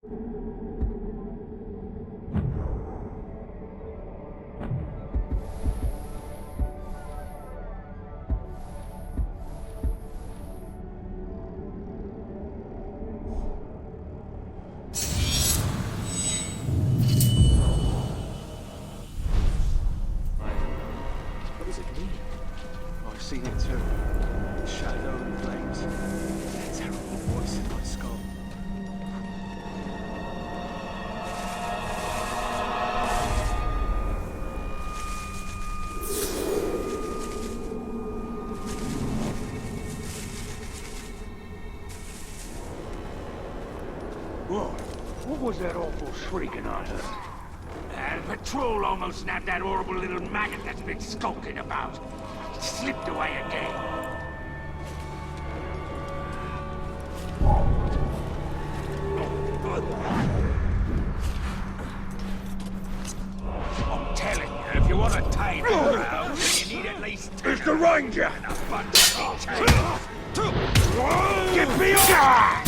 What does it mean? Oh, I've seen it too. Shadow and flames. That terrible voice in my skull. What was that awful shrieking I heard? The patrol almost nabbed that horrible little maggot that's been skulking about. It slipped away again. I'm telling you, if you want to tame a crowd, then you need at least... It's the Ranger! And a bunch of details. Get me up!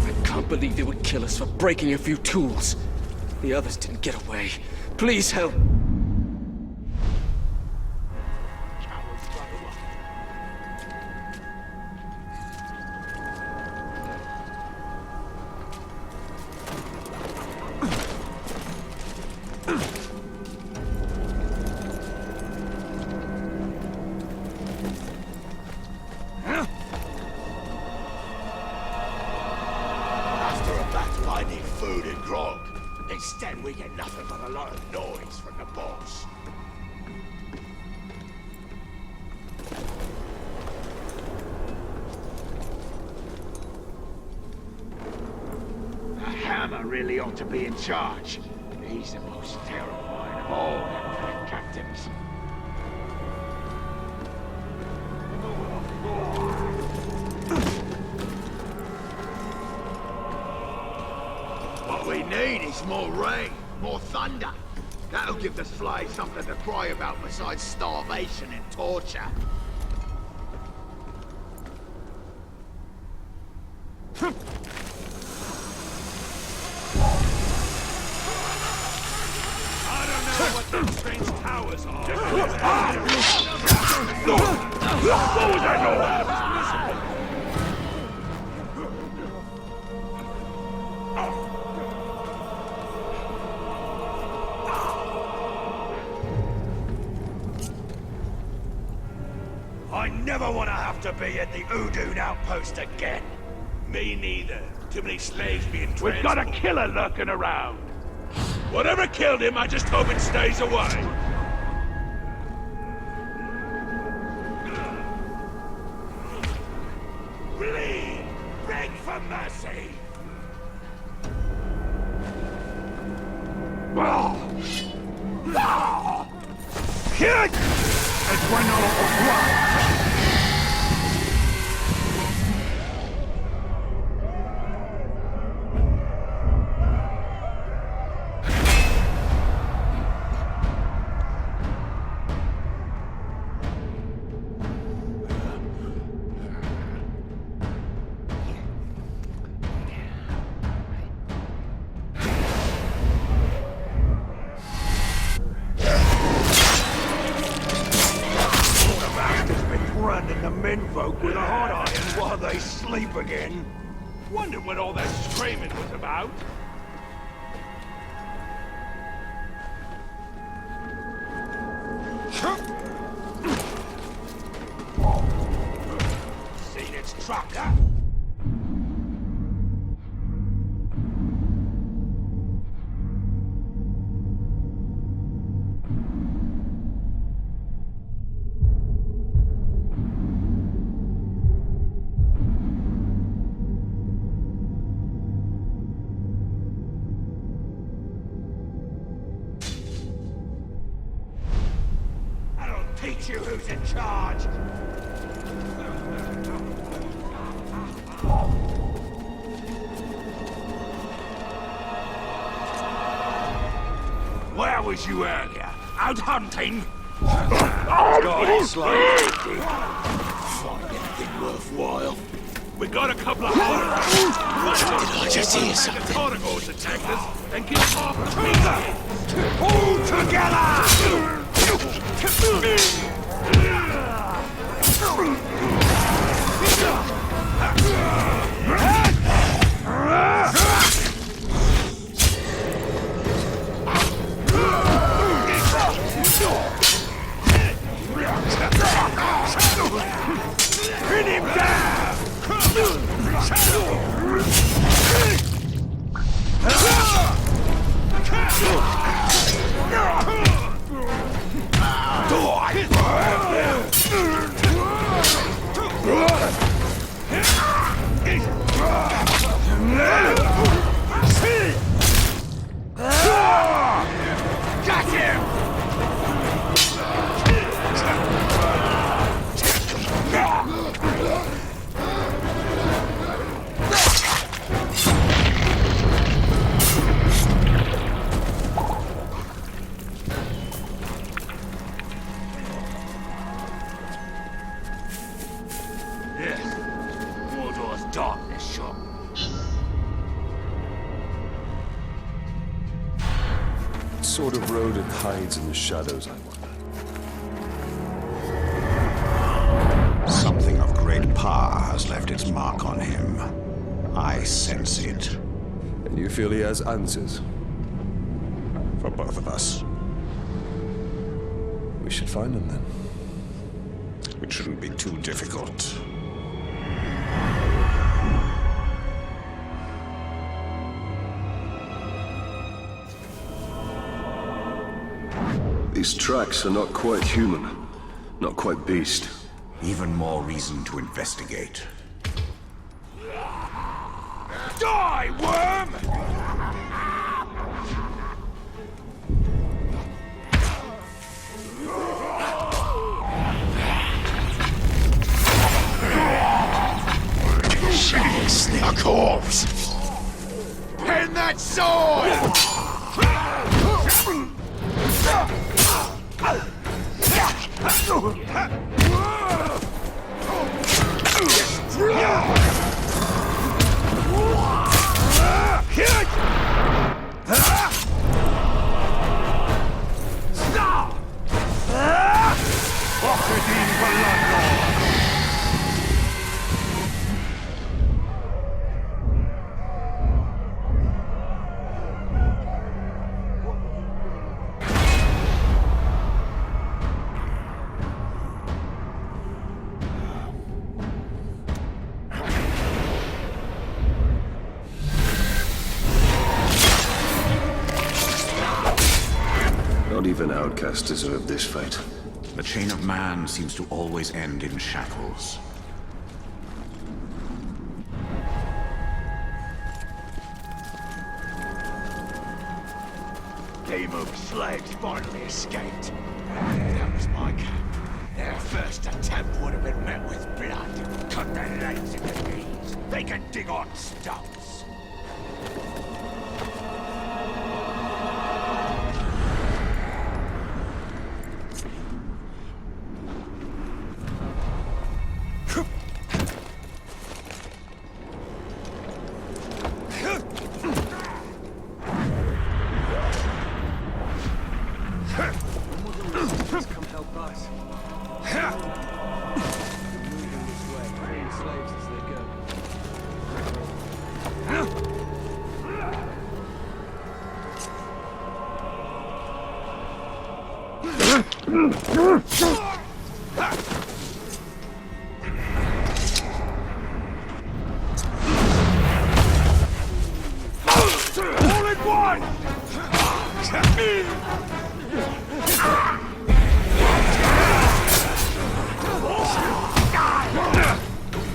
I can't believe they would kill us for breaking a few tools. The others didn't get away. Please help. After a battle, I need food and grog. Instead, we get nothing but a lot of noise from the boss. The Hammer really ought to be in charge. He's the most terrifying of all them captains. What we need is more rain, more thunder. That'll give the slaves something to cry about besides starvation and torture. I don't know what those strange towers are. What was that noise? I never want to have to be at the Udun outpost again. Me neither. Too many slaves being transported. We've got a killer lurking around. Whatever killed him, I just hope it stays away. Bleed! Beg for mercy! Kid! It's when all right. The menfolk with a hot iron while they sleep again. Wondered what all that screaming was about. Seen its trucker? in charge! Where was you earlier? Out hunting? God, slave. Find anything worthwhile. We got a couple of hard. Did I just hear something? The Toragors attacked us and killed half the people. All together! Pin him down! Got him! Yes, Mordor's darkness shop. What sort of rodent hides in the shadows, I wonder? Something of great power has left its mark on him. I sense it. And you feel he has answers? For both of us. We should find them then. It shouldn't be too difficult. These tracks are not quite human, not quite beast. Even more reason to investigate. Die, worm! A corpse! Pin that sword! Stop! Oxidine Bloodlord! Not even outcasts deserve this fate. The chain of man seems to always end in shackles. Team of slaves finally escaped. That was my camp. Their first attempt would have been met with blood. Cut their legs into knees. They can dig on stumps. Come help us. They're moving this way, freeing slaves as they go. All in one!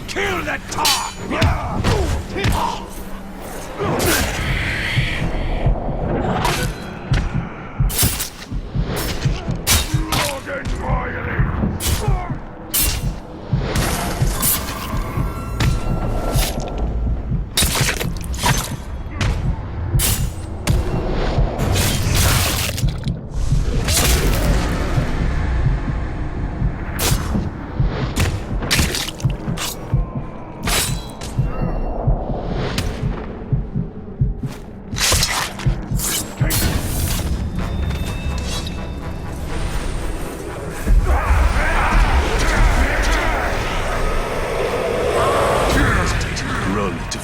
Kill that tar! Organ violence!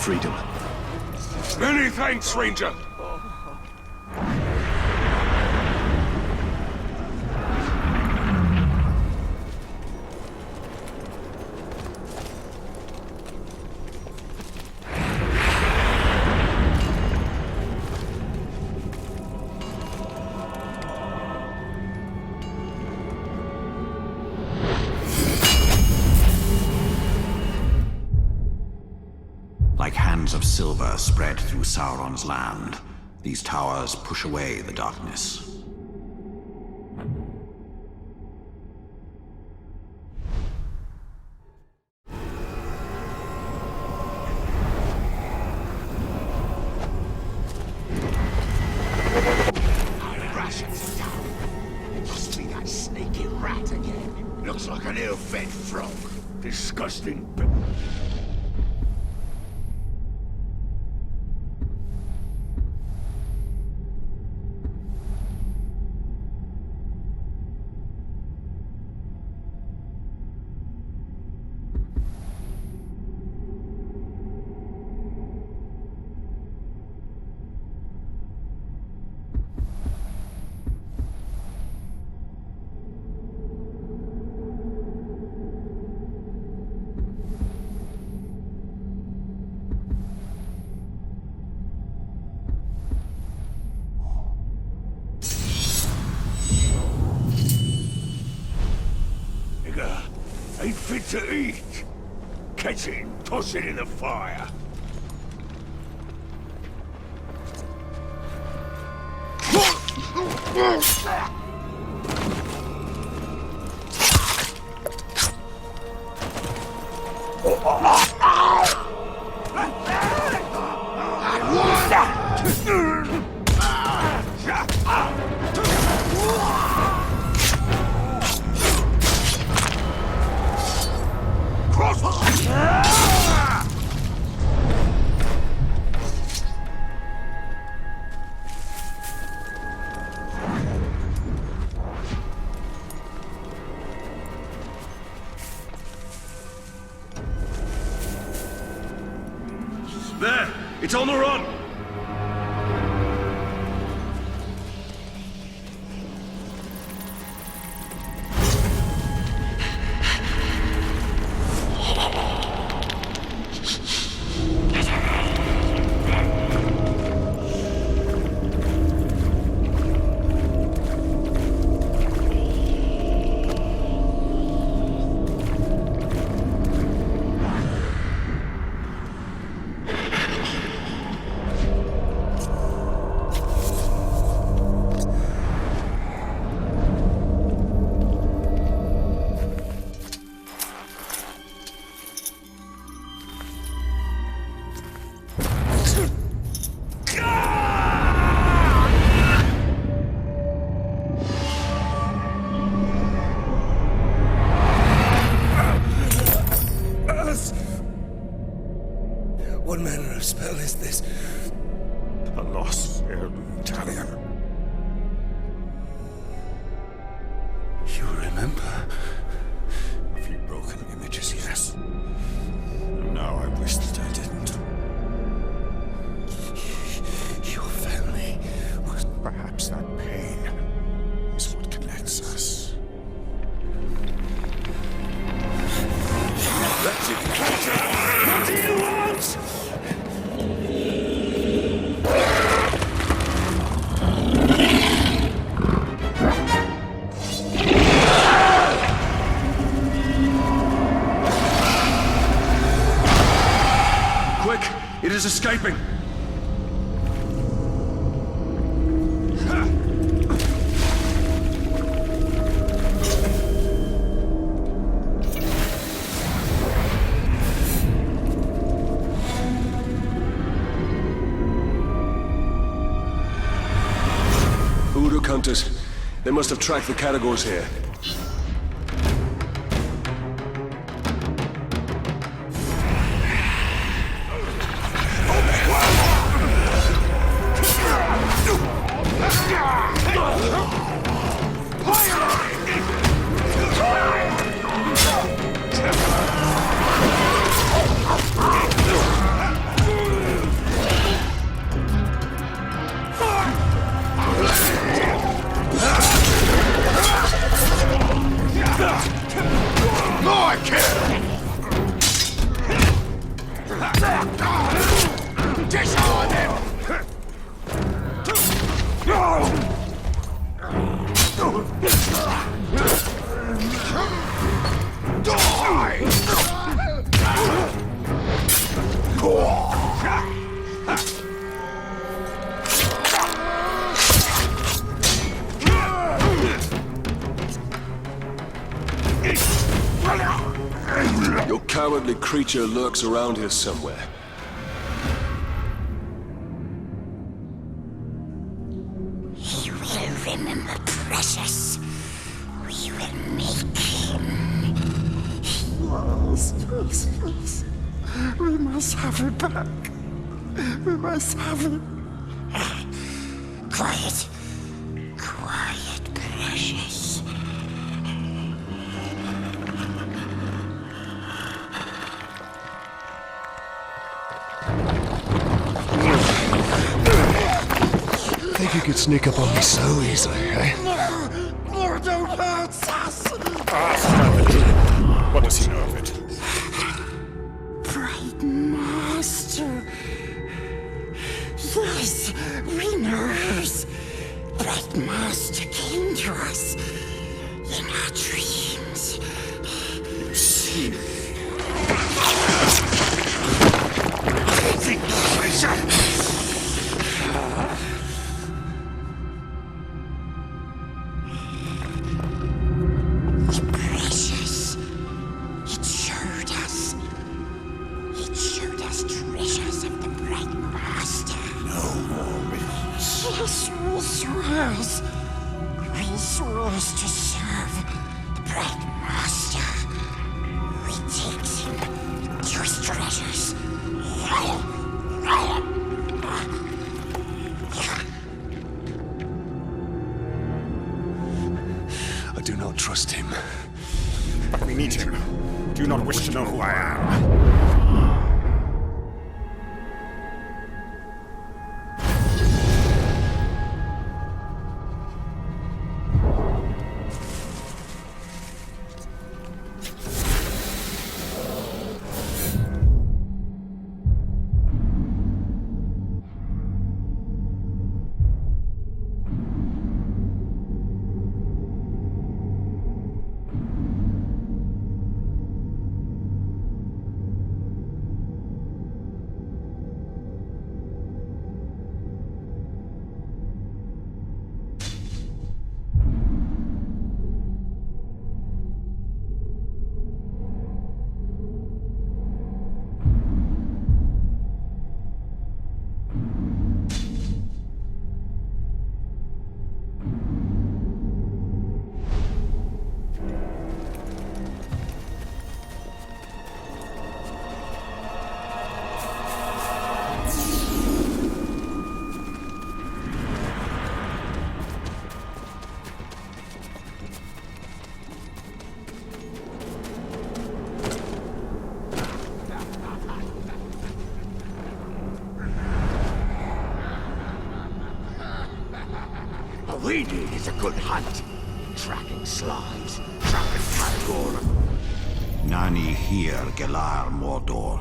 freedom. Many thanks, Ranger. Like hands of silver spread through Sauron's land, these towers push away the darkness. Our rations are down. It must be that sneaky rat again. Looks like an ill-fed frog. Disgusting. Ain't fit to eat. Catch it and toss it in the fire. There! It's on the run! What manner of spell is this? A lost Italian. You remember? A few broken images, yes. And now I wish that I didn't. Your family was perhaps that pain is what connects us. That's it, Captain! What do you want? Quick! It is escaping! Uruk hunters. They must have tracked the categories here. Your cowardly creature lurks around here somewhere. He will remember Precious. We will make him. Yes. We must have it back. We must have it. Quiet. Quiet, Precious. Think you could sneak up on me so easily, eh? Mordor hurts us! What does he know of it? Bright Master. Yes, we knows. Bright Master came to us in our dreams. Precious. It showed us. It showed us treasures of the Bright Master. No more riddles. Yes, we swears. We swears to serve the Bright Master. We takes him to his treasures. I do not trust him. But we need him. Do you not wish to know who I am? What we need is a good hunt. Tracking slides, trapping Paragor. Nani here, Gelar Mordor.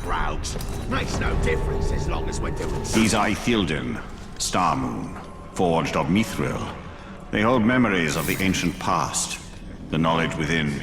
Routes. Makes no difference as long as we're doing These are Ithildin, Star Moon, forged of Mithril. They hold memories of the ancient past, the knowledge within.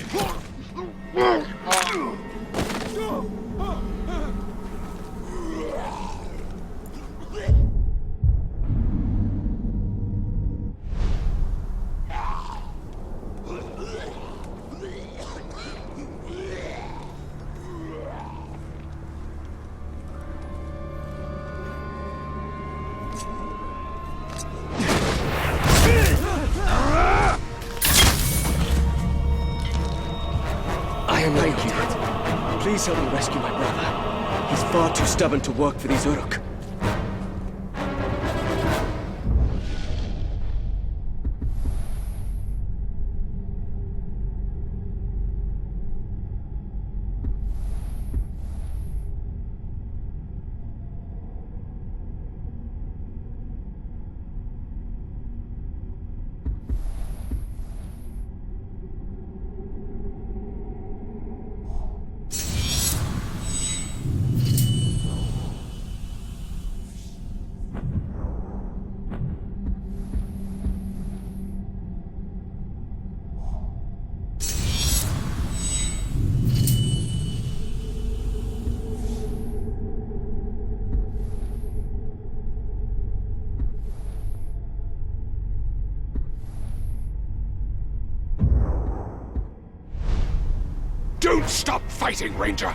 I am thank you. Please help me rescue my brother. He's far too stubborn to work for these Uruk. Don't stop fighting, Ranger!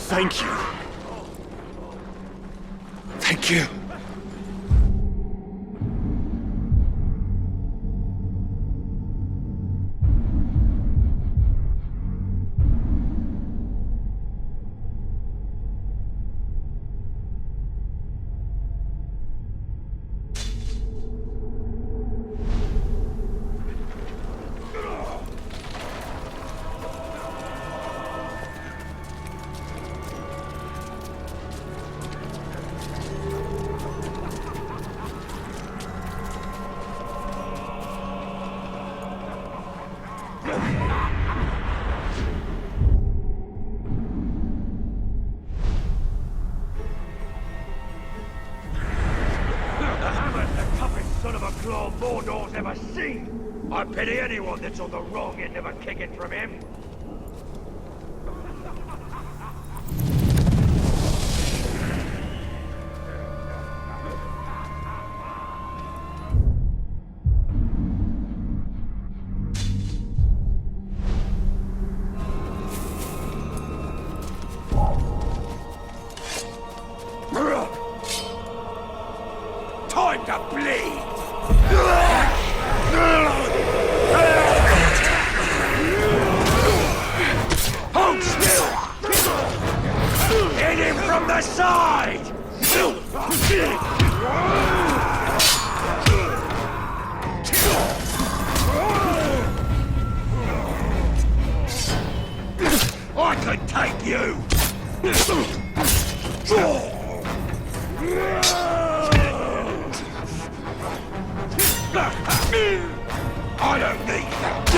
Thank you. Thank you. Son of a claw Mordor's ever seen! I pity anyone that's on the wrong end of a kicking from him! Time to bleed! Hold still! Hit him from the side! I could take you! I don't need that!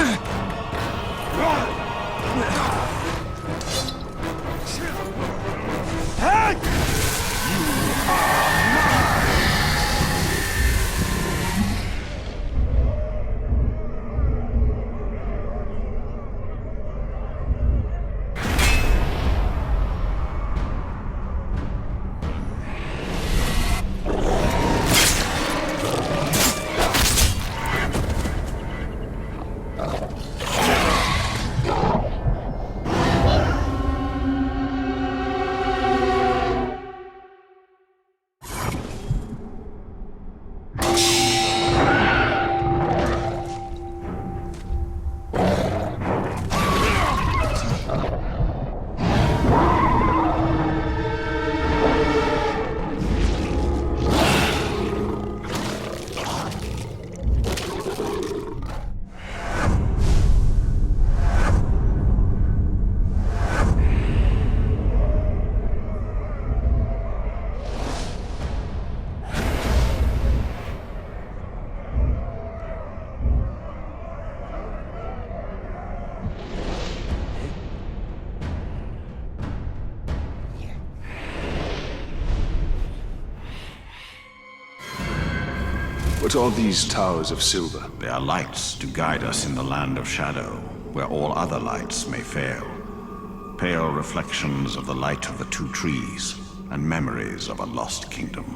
What are these towers of silver? They are lights to guide us in the land of shadow, where all other lights may fail. Pale reflections of the light of the two trees, and memories of a lost kingdom.